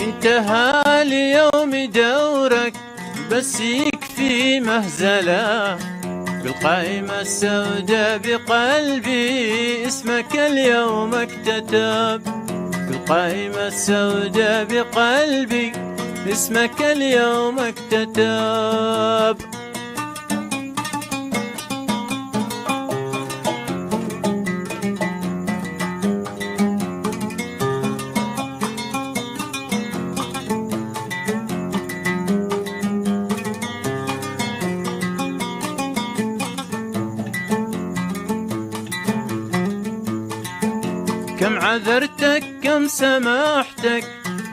انتهى اليوم دورك بس يكفي مهزلة، بالقائمة السوداء بقلبي اسمك اليوم اكتتب، بالقائمة السوداء بقلبي اسمك اليوم اكتتب. كم عذرتك كم سمحتك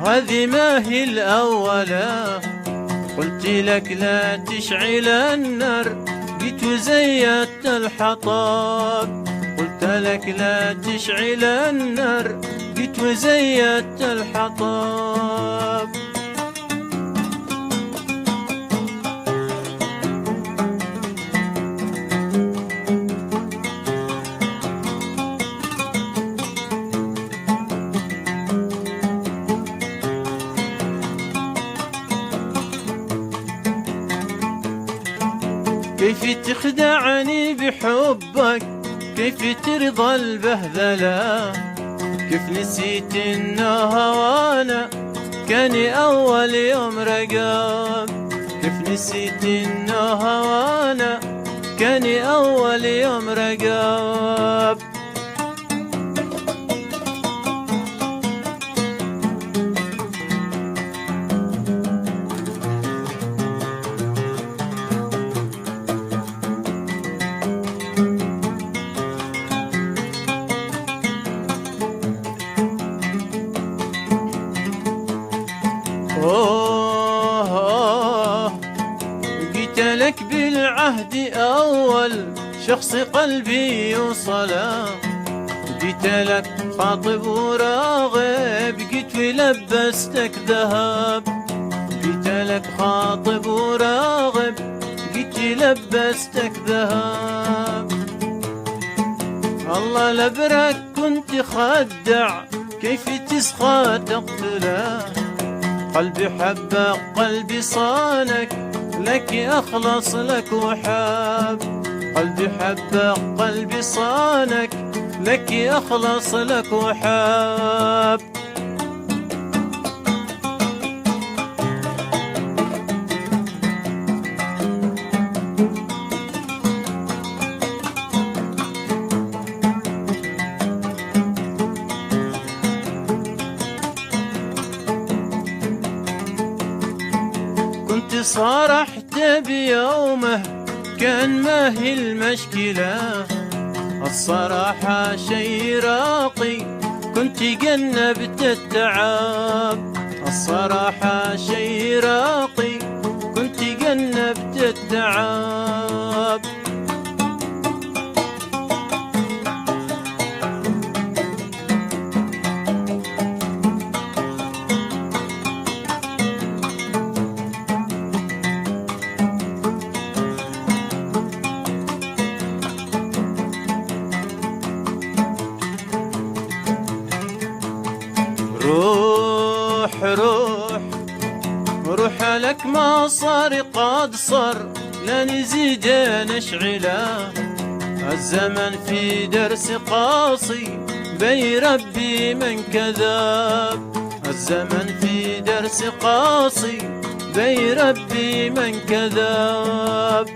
هذه ما هي الأولى، قلت لك لا تشعل النار جيت وزيدت الحطب، قلت لك لا تشعل النار جيت وزيدت الحطب. كيف تخدعني بحبك، كيف ترضى البهذلة، كيف نسيت انه هوانا كان اول يوم رقاب، كيف نسيت انه هوانا كان اول يوم رقاب. جيت لك بالعهد أول شخص قلبي يوصله، جيت لك خاطب وراغب جيت ولبستك ذهب، جيت لك خاطب وراغب جيت لبستك ذهب. الله لبرك كنت خدع كيف تسخى تقتله، قلبي حبك قلبي صانك لك أخلص لك وحاب، قلبي حبك قلبي صانك لك أخلص لك وحاب. كنت صارحت بيومه كان ما هي المشكلة، الصراحة شي راقي كنت جنبت التعب، الصراحة شي راقي كنت جنبت التعب. روح روح روح لك ما صار قد صار لا نزيد نشعله، الزمن في درس قاسي بي ربي من كذاب، الزمن في درس قاسي بي ربي من كذاب.